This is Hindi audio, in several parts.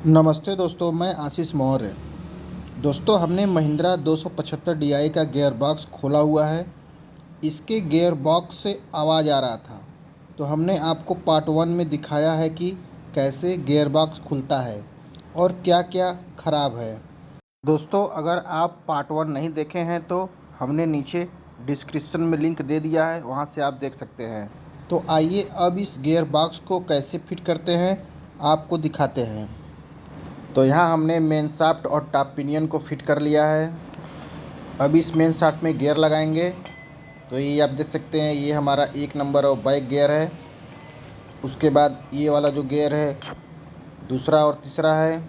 नमस्ते दोस्तों, मैं आशीष मौर्य। दोस्तों, हमने महिंद्रा 275 DI का गियर बॉक्स खोला हुआ है। इसके गियर बॉक्स से आवाज़ आ रहा था, तो हमने आपको पार्ट 1 में दिखाया है कि कैसे गियर बॉक्स खुलता है और क्या क्या ख़राब है। दोस्तों, अगर आप पार्ट 1 नहीं देखे हैं तो हमने नीचे डिस्क्रिप्शन में लिंक दे दिया है, वहाँ से आप देख सकते हैं। तो आइए अब इस गियर बॉक्स को कैसे फिट करते हैं आपको दिखाते हैं। तो यहाँ हमने मेन शाफ्ट और टॉप पिनियन को फिट कर लिया है। अब इस मेन शाफ्ट में गियर लगाएंगे। तो ये आप देख सकते हैं, ये हमारा 1 नंबर और बैक गियर है। उसके बाद ये वाला जो गियर है दूसरा और तीसरा है।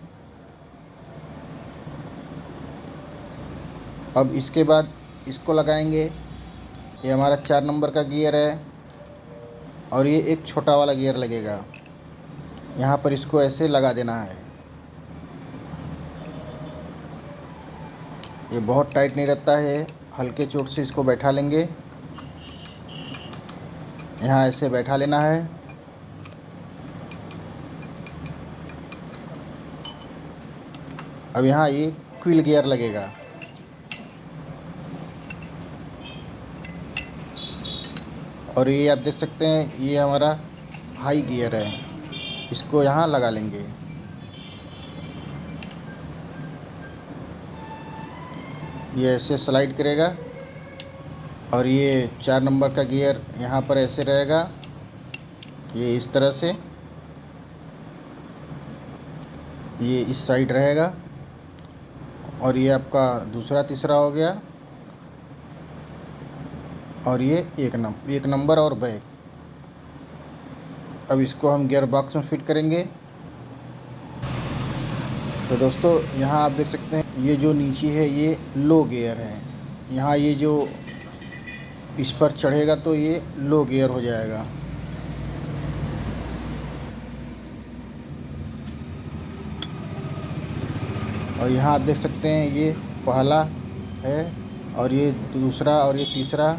अब इसके बाद इसको लगाएंगे। ये हमारा 4 नंबर का गियर है और ये एक छोटा वाला गियर लगेगा। यहाँ पर इसको ऐसे लगा देना है। ये बहुत टाइट नहीं रहता है, हल्के चोट से इसको बैठा लेंगे। यहाँ ऐसे बैठा लेना है। अब यहाँ ये क्विल गियर लगेगा। और ये आप देख सकते हैं, ये हमारा हाई गियर है। इसको यहाँ लगा लेंगे। ये ऐसे स्लाइड करेगा और ये 4 नंबर का गियर यहाँ पर ऐसे रहेगा, ये इस तरह से। ये इस साइड रहेगा और ये आपका दूसरा तीसरा हो गया। और ये एक नंबर और बैक। अब इसको हम गियर बॉक्स में फिट करेंगे। तो दोस्तों, यहाँ आप देख सकते हैं, ये जो नीचे है ये लो गियर है। यहाँ ये जो इस पर चढ़ेगा तो ये लो गियर हो जाएगा। और यहाँ आप देख सकते हैं, ये पहला है और ये दूसरा और ये तीसरा।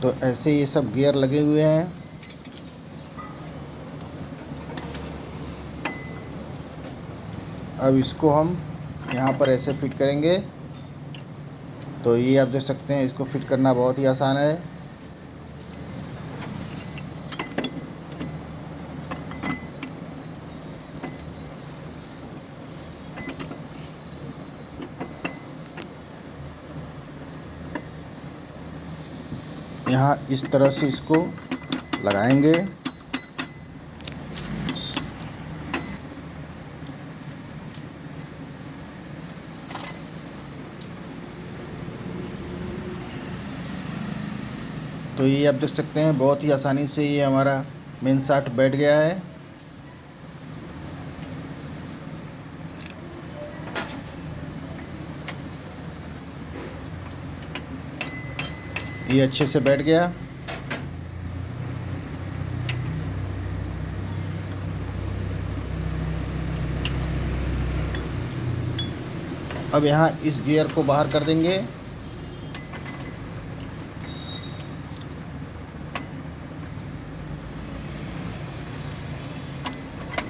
तो ऐसे ये सब गियर लगे हुए हैं। अब इसको हम यहाँ पर ऐसे फिट करेंगे। तो ये आप देख सकते हैं, इसको फिट करना बहुत ही आसान है। यहाँ इस तरह से इसको लगाएंगे। तो ये आप देख सकते हैं, बहुत ही आसानी से ये हमारा मेन शाफ्ट बैठ गया है। ये अच्छे से बैठ गया। अब यहाँ इस गियर को बाहर कर देंगे।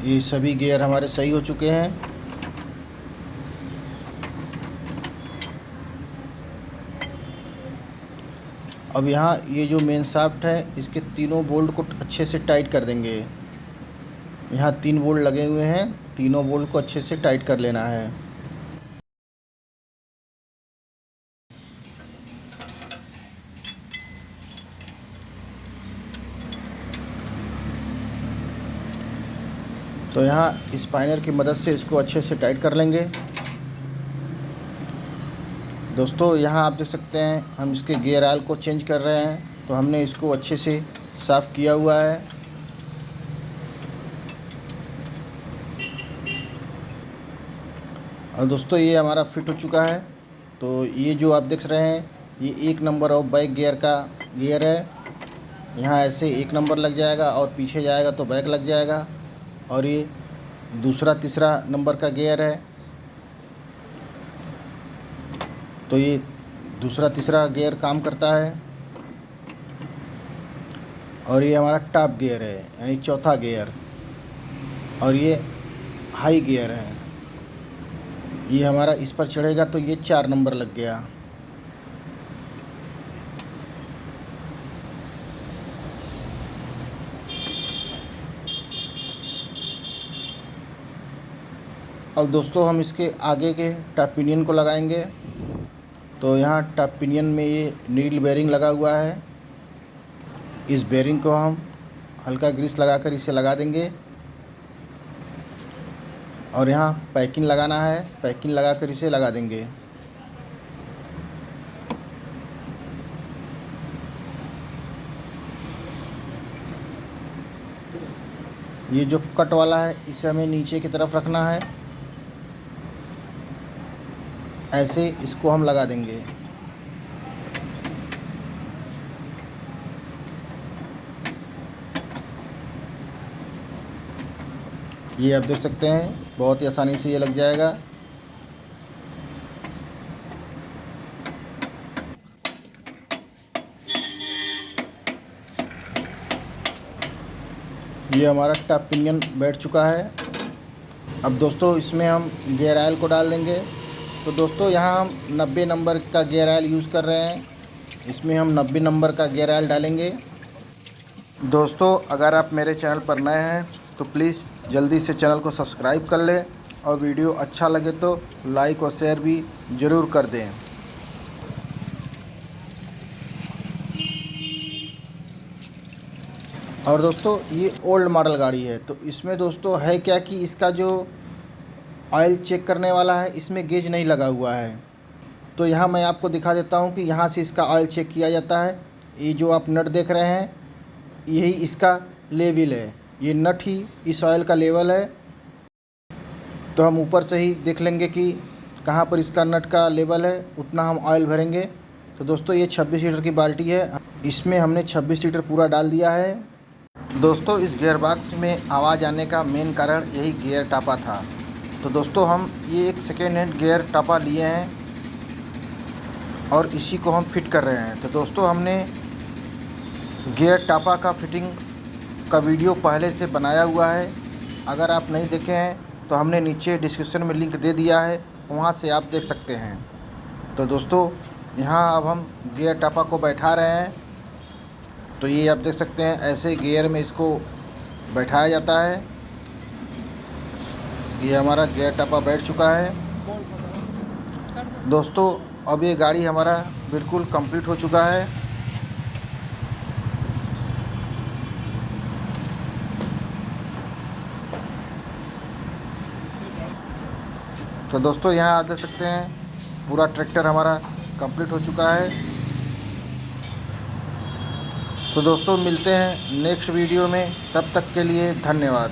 ये सभी गियर हमारे सही हो चुके हैं। अब यहाँ ये जो मेन शाफ्ट है, इसके तीनों बोल्ट को अच्छे से टाइट कर देंगे। यहाँ 3 बोल्ट लगे हुए हैं, तीनों बोल्ट को अच्छे से टाइट कर लेना है। तो यहाँ स्पाइनर की मदद से इसको अच्छे से टाइट कर लेंगे। दोस्तों, यहाँ आप देख सकते हैं, हम इसके गियर ऑयल को चेंज कर रहे हैं। तो हमने इसको अच्छे से साफ़ किया हुआ है। और दोस्तों, ये हमारा फिट हो चुका है। तो ये जो आप देख रहे हैं, ये 1 नंबर और बैक गियर का गियर है। यहाँ ऐसे 1 नंबर लग जाएगा और पीछे जाएगा तो बैक लग जाएगा। और ये दूसरा तीसरा नंबर का गियर है। तो ये दूसरा तीसरा गियर काम करता है। और ये हमारा टॉप गियर है यानी चौथा गियर, और ये हाई गियर है। ये हमारा इस पर चढ़ेगा तो ये 4 नंबर लग गया। अब दोस्तों हम इसके आगे के टॉप पिनियन को लगाएंगे। तो यहाँ टॉप पिनियन में ये नीडल बेयरिंग लगा हुआ है। इस बेयरिंग को हम हल्का ग्रीस लगाकर इसे लगा देंगे, और यहाँ पैकिंग लगाना है, पैकिंग लगाकर इसे लगा देंगे। ये जो कट वाला है इसे हमें नीचे की तरफ रखना है, ऐसे इसको हम लगा देंगे। ये आप देख सकते हैं बहुत ही आसानी से ये लग जाएगा। ये हमारा टॉप पिनियन बैठ चुका है। अब दोस्तों इसमें हम गियर ऑयल को डाल देंगे। तो दोस्तों यहाँ हम 90 नंबर का गियर ऑयल यूज़ कर रहे हैं। इसमें हम 90 नंबर का गियर ऑयल डालेंगे। दोस्तों अगर आप मेरे चैनल पर नए हैं तो प्लीज़ जल्दी से चैनल को सब्सक्राइब कर लें, और वीडियो अच्छा लगे तो लाइक और शेयर भी ज़रूर कर दें। और दोस्तों ये ओल्ड मॉडल गाड़ी है, तो इसमें दोस्तों है क्या कि इसका जो ऑयल चेक करने वाला है इसमें गेज नहीं लगा हुआ है। तो यहाँ मैं आपको दिखा देता हूँ कि यहाँ से इसका ऑयल चेक किया जाता है। ये जो आप नट देख रहे हैं यही इसका लेवल है, ये नट ही इस ऑयल का लेवल है। तो हम ऊपर से ही देख लेंगे कि कहाँ पर इसका नट का लेवल है, उतना हम ऑयल भरेंगे। तो दोस्तों ये 26 लीटर की बाल्टी है, इसमें हमने 26 लीटर पूरा डाल दिया है। दोस्तों इस गियर बॉक्स में आवाज़ आने का मेन कारण यही गियर टापा था। तो दोस्तों हम ये एक सेकेंड हैंड गियर टापा लिए हैं और इसी को हम फिट कर रहे हैं। तो दोस्तों हमने गियर टापा का फिटिंग का वीडियो पहले से बनाया हुआ है, अगर आप नहीं देखे हैं तो हमने नीचे डिस्क्रिप्शन में लिंक दे दिया है, वहाँ से आप देख सकते हैं। तो दोस्तों यहाँ अब हम गियर टापा को बैठा रहे हैं। तो ये आप देख सकते हैं ऐसे गियर में इसको बैठाया जाता है। ये हमारा गियर टापा बैठ चुका है। दोस्तों अब ये गाड़ी हमारा बिल्कुल कंप्लीट हो चुका है। तो दोस्तों यहाँ आप देख सकते हैं पूरा ट्रैक्टर हमारा कंप्लीट हो चुका है। तो दोस्तों मिलते हैं नेक्स्ट वीडियो में, तब तक के लिए धन्यवाद।